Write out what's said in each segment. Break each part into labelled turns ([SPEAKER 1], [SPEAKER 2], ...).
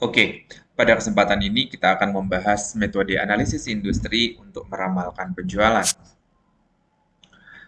[SPEAKER 1] Oke, pada kesempatan ini kita akan membahas metode analisis industri untuk meramalkan penjualan.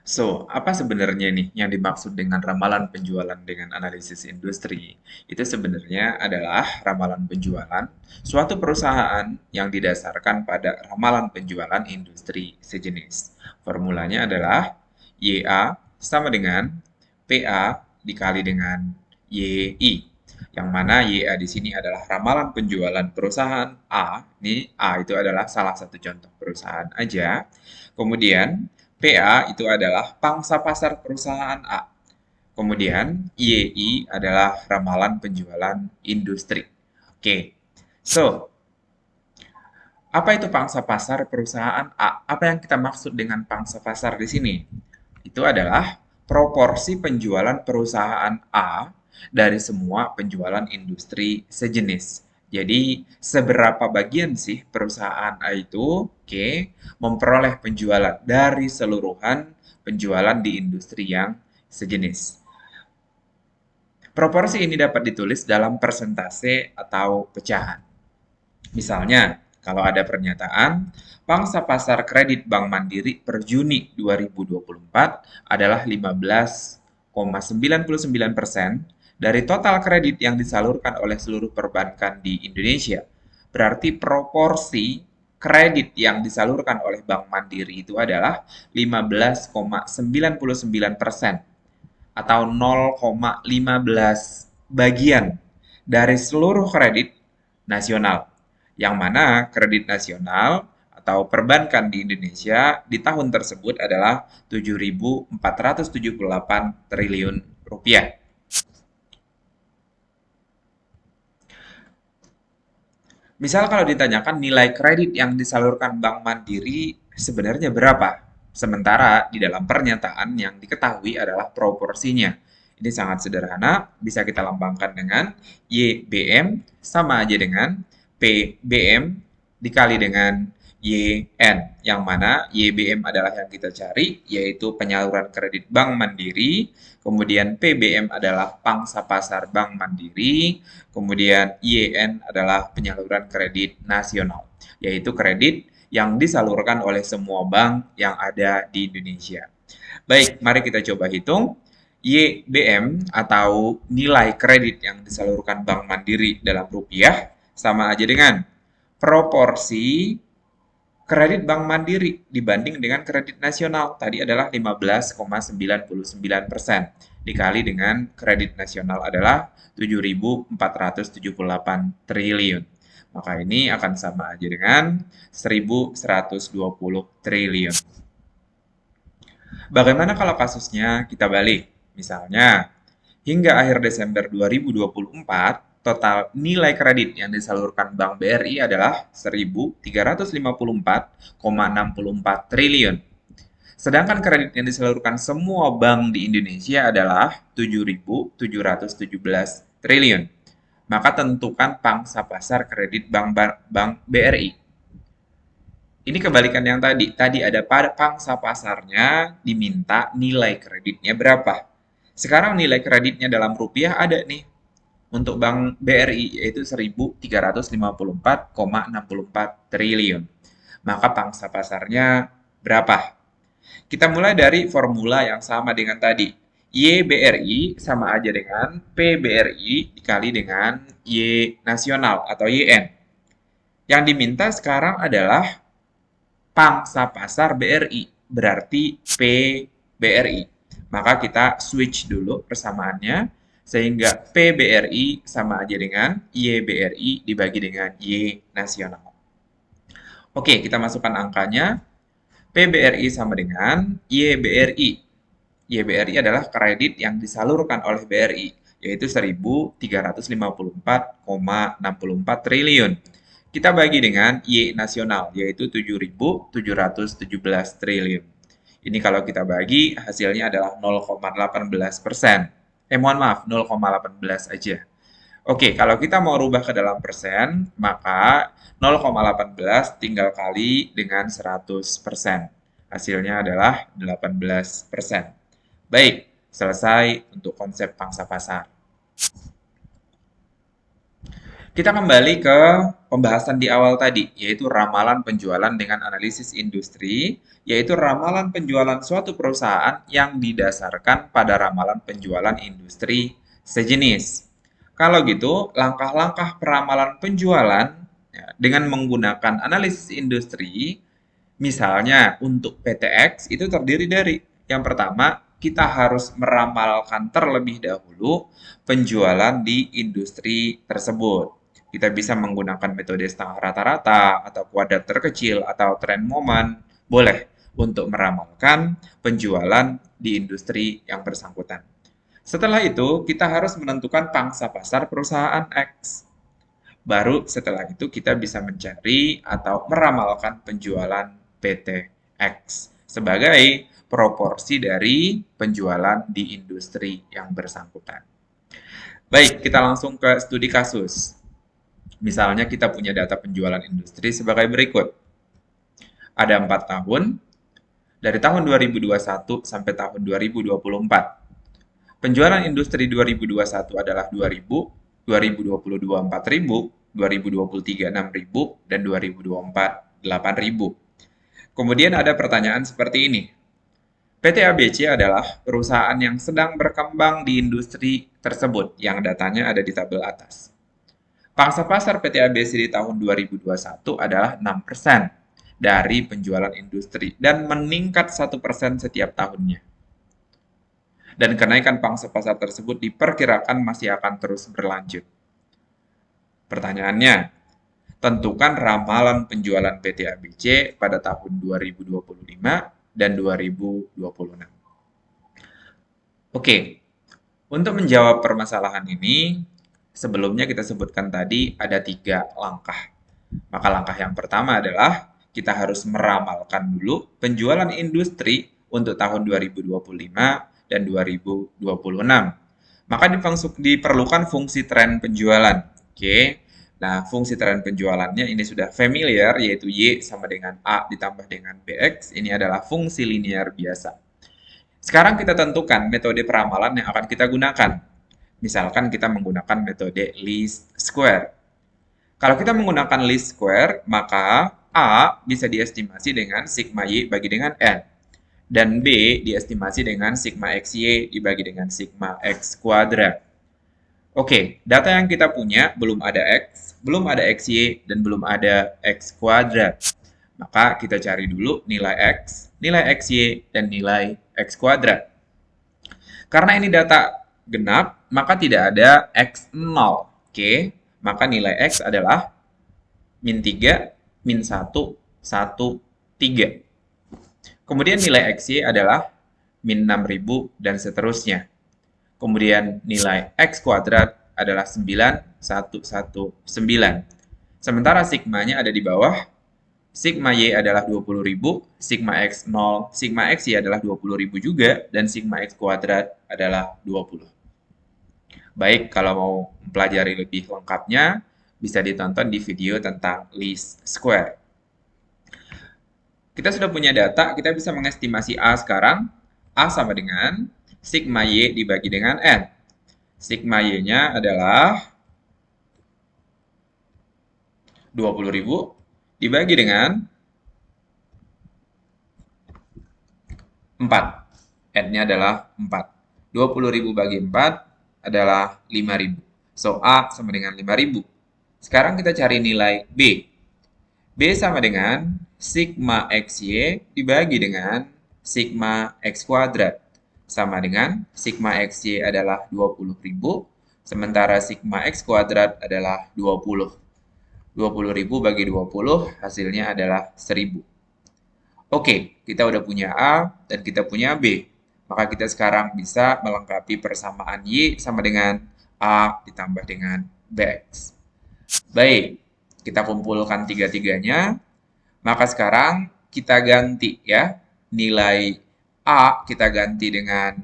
[SPEAKER 1] So, apa sebenarnya nih yang dimaksud dengan ramalan penjualan dengan analisis industri? Itu sebenarnya adalah ramalan penjualan suatu perusahaan yang didasarkan pada ramalan penjualan industri sejenis. Formulanya adalah YA sama dengan PA dikali dengan YI. Yang mana YA di sini adalah ramalan penjualan perusahaan A. Ini A itu adalah salah satu contoh perusahaan aja. Kemudian PA itu adalah pangsa pasar perusahaan A. Kemudian YI adalah ramalan penjualan industri. Oke, so apa itu pangsa pasar perusahaan A? Apa yang kita maksud dengan pangsa pasar di sini? Itu adalah proporsi penjualan perusahaan A dari semua penjualan industri sejenis. Jadi, seberapa bagian sih perusahaan A itu, oke, memperoleh penjualan dari seluruhan penjualan di industri yang sejenis. Proporsi ini dapat ditulis dalam persentase atau pecahan. Misalnya, kalau ada pernyataan, pangsa pasar kredit Bank Mandiri per Juni 2024 adalah 15,99% dari total kredit yang disalurkan oleh seluruh perbankan di Indonesia. Berarti proporsi kredit yang disalurkan oleh Bank Mandiri itu adalah 15,99% atau 0,15 bagian dari seluruh kredit nasional. Yang mana kredit nasional atau perbankan di Indonesia di tahun tersebut adalah 7.478 triliun rupiah. Misal kalau ditanyakan nilai kredit yang disalurkan Bank Mandiri sebenarnya berapa? Sementara di dalam pernyataan yang diketahui adalah proporsinya. Ini sangat sederhana, bisa kita lambangkan dengan YBM sama aja dengan PBM dikali dengan YN, yang mana YBM adalah yang kita cari, yaitu penyaluran kredit Bank Mandiri, kemudian PBM adalah pangsa pasar Bank Mandiri, kemudian YN adalah penyaluran kredit nasional, yaitu kredit yang disalurkan oleh semua bank yang ada di Indonesia. Baik, mari kita coba hitung. YBM atau nilai kredit yang disalurkan Bank Mandiri dalam rupiah sama aja dengan proporsi kredit Bank Mandiri dibanding dengan kredit nasional tadi adalah 15,99% dikali dengan kredit nasional adalah 7.478 triliun. Maka ini akan sama aja dengan 1.120 triliun. Bagaimana kalau kasusnya kita balik? Misalnya, hingga akhir Desember 2024, total nilai kredit yang disalurkan Bank BRI adalah 1.354,64 triliun. Sedangkan kredit yang disalurkan semua bank di Indonesia adalah 7.717 triliun. Maka tentukan pangsa pasar kredit Bank BRI. Ini kebalikan yang tadi. Tadi ada pada pangsa pasarnya diminta nilai kreditnya berapa. Sekarang nilai kreditnya dalam rupiah ada nih. Untuk Bank BRI yaitu 1.354,64 triliun. Maka pangsa pasarnya berapa? Kita mulai dari formula yang sama dengan tadi. YBRI sama aja dengan PBRI dikali dengan Y nasional atau YN. Yang diminta sekarang adalah pangsa pasar BRI, berarti PBRI. Maka kita switch dulu persamaannya, sehingga PBRI sama aja dengan YBRI dibagi dengan Y nasional. Oke, kita masukkan angkanya. PBRI sama dengan YBRI. YBRI adalah kredit yang disalurkan oleh BRI, yaitu 1.354,64 triliun. Kita bagi dengan Y nasional, yaitu 7.717 triliun. Ini kalau kita bagi, hasilnya adalah 0,18%. Mohon maaf, 0,18 aja. Oke, kalau kita mau rubah ke dalam persen, maka 0,18 tinggal kali dengan 100%. Hasilnya adalah 18%. Baik, selesai untuk konsep pangsa pasar. Kita kembali ke pembahasan di awal tadi, yaitu ramalan penjualan dengan analisis industri, yaitu ramalan penjualan suatu perusahaan yang didasarkan pada ramalan penjualan industri sejenis. Kalau gitu, langkah-langkah peramalan penjualan ya, dengan menggunakan analisis industri, misalnya untuk PTX itu terdiri dari yang pertama, kita harus meramalkan terlebih dahulu penjualan di industri tersebut. Kita bisa menggunakan metode setengah rata-rata atau kuadrat terkecil atau tren momen, boleh untuk meramalkan penjualan di industri yang bersangkutan. Setelah itu, kita harus menentukan pangsa pasar perusahaan X. Baru setelah itu kita bisa mencari atau meramalkan penjualan PT X sebagai proporsi dari penjualan di industri yang bersangkutan. Baik, kita langsung ke studi kasus. Misalnya kita punya data penjualan industri sebagai berikut. Ada 4 tahun, dari tahun 2021 sampai tahun 2024. Penjualan industri 2021 adalah 2.000, 2022 4.000, 2023 6.000, dan 2024 8.000. Kemudian ada pertanyaan seperti ini. PT ABC adalah perusahaan yang sedang berkembang di industri tersebut yang datanya ada di tabel atas. Pangsa pasar PT ABC di tahun 2021 adalah 6% dari penjualan industri dan meningkat 1% setiap tahunnya. Dan kenaikan pangsa pasar tersebut diperkirakan masih akan terus berlanjut. Pertanyaannya, tentukan ramalan penjualan PT ABC pada tahun 2025 dan 2026. Oke, untuk menjawab permasalahan ini, sebelumnya kita sebutkan tadi ada 3 langkah. Maka langkah yang pertama adalah kita harus meramalkan dulu penjualan industri untuk tahun 2025 dan 2026. Maka diperlukan fungsi tren penjualan. Oke. Nah, fungsi tren penjualannya ini sudah familiar, yaitu Y sama dengan A ditambah dengan BX. Ini adalah fungsi linear biasa. Sekarang kita tentukan metode peramalan yang akan kita gunakan. Misalkan kita menggunakan metode least square. Kalau kita menggunakan least square, maka A bisa diestimasi dengan sigma Y bagi dengan N. Dan B diestimasi dengan sigma XY dibagi dengan sigma X kuadrat. Oke, data yang kita punya belum ada X, belum ada XY, dan belum ada X kuadrat. Maka kita cari dulu nilai X, nilai XY, dan nilai X kuadrat. Karena ini data genap, maka tidak ada X0. Oke, maka nilai X adalah min 3, min 1, 1, 3. Kemudian nilai XY adalah min 6.000 dan seterusnya. Kemudian nilai X kuadrat adalah 9.119. Sementara sigmanya ada di bawah. Sigma Y adalah 20.000, sigma X 0, sigma XY adalah 20.000 juga, dan sigma X kuadrat adalah 20. Baik, kalau mau mempelajari lebih lengkapnya, bisa ditonton di video tentang least square. Kita sudah punya data, kita bisa mengestimasi A sekarang. A sama dengan sigma Y dibagi dengan N. Sigma Y-nya adalah 20.000 dibagi dengan 4. N-nya adalah 4. 20.000 bagi 4 adalah 5.000. So, A sama dengan 5.000. Sekarang kita cari nilai B. B sama dengan sigma XY dibagi dengan sigma X kuadrat. Sama dengan sigma XY adalah 20.000, sementara sigma X kuadrat adalah 20. 20.000 bagi 20 hasilnya adalah 1.000. Oke, kita udah punya A dan kita punya B. Maka kita sekarang bisa melengkapi persamaan Y sama dengan A ditambah dengan BX. Baik, kita kumpulkan tiga-tiganya. Maka sekarang kita ganti ya. Nilai A kita ganti dengan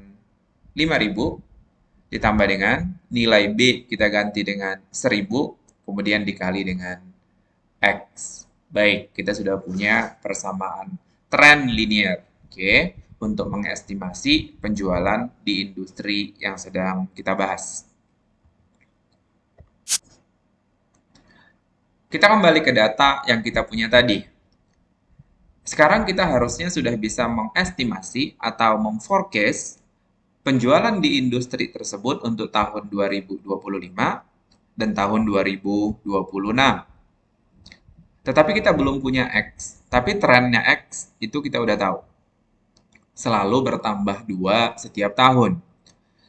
[SPEAKER 1] 5.000 ditambah dengan nilai B kita ganti dengan 1.000 kemudian dikali dengan X. Baik, kita sudah punya persamaan tren linear. Oke, untuk mengestimasi penjualan di industri yang sedang kita bahas. Kita kembali ke data yang kita punya tadi. Sekarang kita harusnya sudah bisa mengestimasi atau memforecast penjualan di industri tersebut untuk tahun 2025 dan tahun 2026. Tetapi kita belum punya X. Tapi trennya X itu kita udah tahu. Selalu bertambah 2 setiap tahun.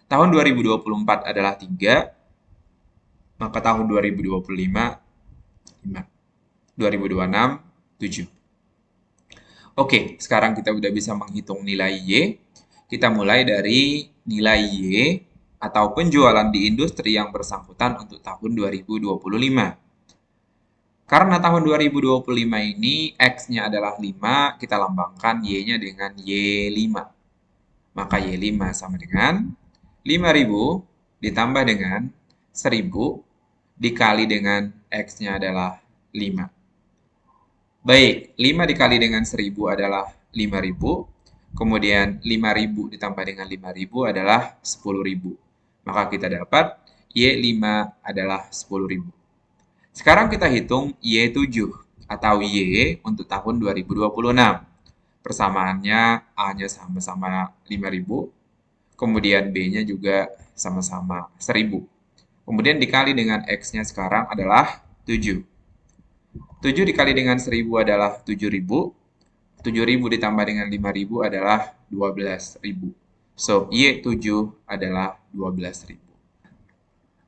[SPEAKER 1] Tahun 2024 adalah 3, maka tahun 2025, 5. 2026, 7. Oke, sekarang kita udah bisa menghitung nilai Y. Kita mulai dari nilai Y atau penjualan di industri yang bersangkutan untuk tahun 2025. Karena tahun 2025 ini X-nya adalah 5, kita lambangkan Y-nya dengan Y5. Maka Y5 sama dengan 5.000 ditambah dengan 1.000 dikali dengan X-nya adalah 5. Baik, 5 dikali dengan 1.000 adalah 5.000. Kemudian 5.000 ditambah dengan 5.000 adalah 10.000. Maka kita dapat Y5 adalah 10.000. Sekarang kita hitung Y7 atau Y untuk tahun 2026. Persamaannya A-nya sama-sama 5.000, kemudian B-nya juga sama-sama 1.000. Kemudian dikali dengan X-nya sekarang adalah 7. 7 dikali dengan 1.000 adalah 7.000. 7.000 ditambah dengan 5.000 adalah 12.000. So, Y7 adalah 12.000.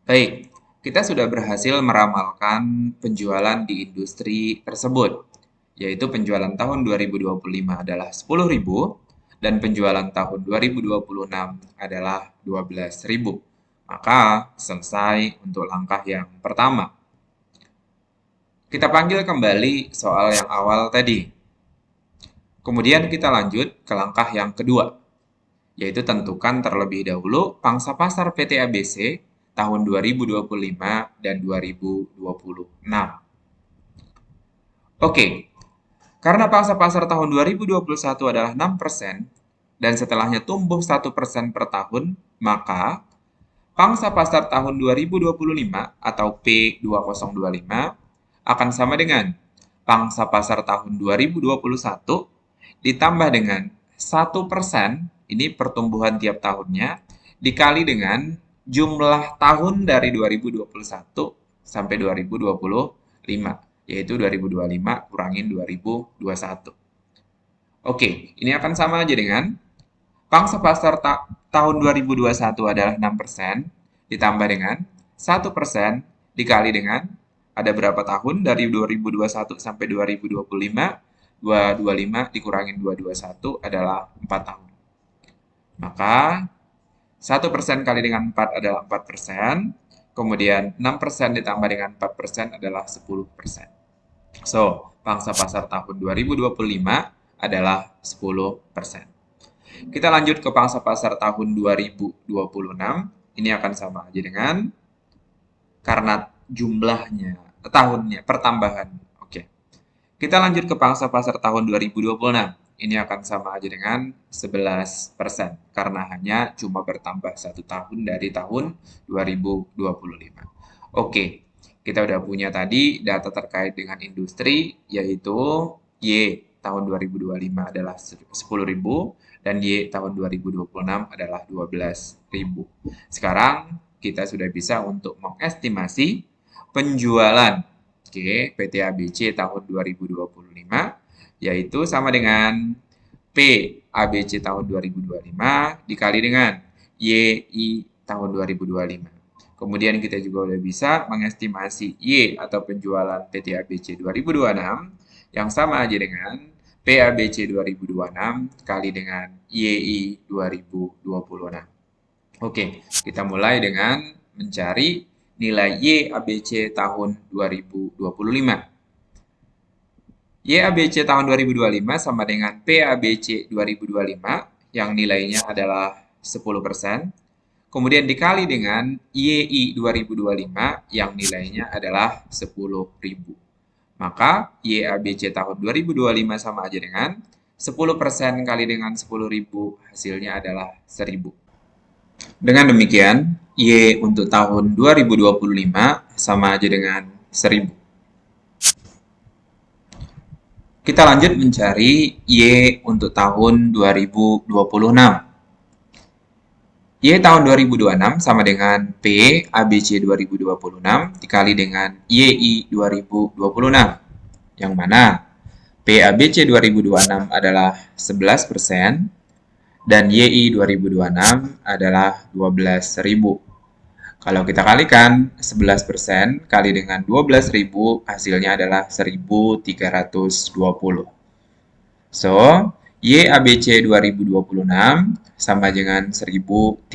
[SPEAKER 1] Baik, kita sudah berhasil meramalkan penjualan di industri tersebut, yaitu penjualan tahun 2025 adalah 10.000 dan penjualan tahun 2026 adalah 12.000. Maka selesai untuk langkah yang pertama. Kita panggil kembali soal yang awal tadi. Kemudian kita lanjut ke langkah yang kedua, yaitu tentukan terlebih dahulu pangsa pasar PT ABC tahun 2025 dan 2026. Oke, karena pangsa pasar tahun 2021 adalah 6% dan setelahnya tumbuh 1% per tahun, maka pangsa pasar tahun 2025 atau P2025 akan sama dengan pangsa pasar tahun 2021 ditambah dengan 1%, ini pertumbuhan tiap tahunnya, dikali dengan jumlah tahun dari 2021 sampai 2025, yaitu 2025 kurangin 2021. Oke, ini akan sama aja dengan pangsa pasar tahun 2021 adalah 6%, ditambah dengan 1% dikali dengan ada berapa tahun dari 2021 sampai 2025, 225 dikurangin 221 adalah 4 tahun. Maka 1% kali dengan 4 adalah 4%, kemudian 6% ditambah dengan 4% adalah 10%. So, pangsa pasar tahun 2025 adalah 10%. Kita lanjut ke pangsa pasar tahun 2026. Ini akan sama aja dengan karena jumlahnya, tahunnya, pertambahan. Oke. Kita lanjut ke pangsa pasar tahun 2026. Ini akan sama aja dengan 11% karena hanya cuma bertambah 1 tahun dari tahun 2025. Oke, kita udah punya tadi data terkait dengan industri, yaitu Y tahun 2025 adalah 10.000 dan Y tahun 2026 adalah 12.000. Sekarang kita sudah bisa untuk mengestimasi penjualan PT ABC tahun 2025, yaitu sama dengan P ABC tahun 2025 dikali dengan YI tahun 2025. Kemudian kita juga udah bisa mengestimasi Y atau penjualan PT ABC 2026 yang sama aja dengan PABC 2026 kali dengan YI 2026. Oke, kita mulai dengan mencari nilai YABC tahun 2025. YABC tahun 2025 sama dengan PABC 2025 yang nilainya adalah 10%. Kemudian dikali dengan YI 2025 yang nilainya adalah 10.000. Maka YABC tahun 2025 sama aja dengan 10% kali dengan 10.000, hasilnya adalah 1.000. Dengan demikian, Y untuk tahun 2025 sama aja dengan 1.000. Kita lanjut mencari Y untuk tahun 2026. Y tahun 2026 sama dengan P ABC 2026 dikali dengan YI 2026. Yang mana P ABC 2026 adalah 11% dan YI 2026 adalah 12.000. Kalau kita kalikan 11% kali dengan 12.000 hasilnya adalah 1.320. So, YABC 2026 sama dengan 1.320.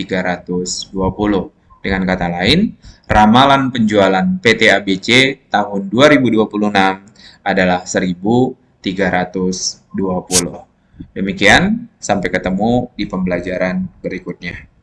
[SPEAKER 1] Dengan kata lain, ramalan penjualan PT ABC tahun 2026 adalah 1.320. Demikian, sampai ketemu di pembelajaran berikutnya.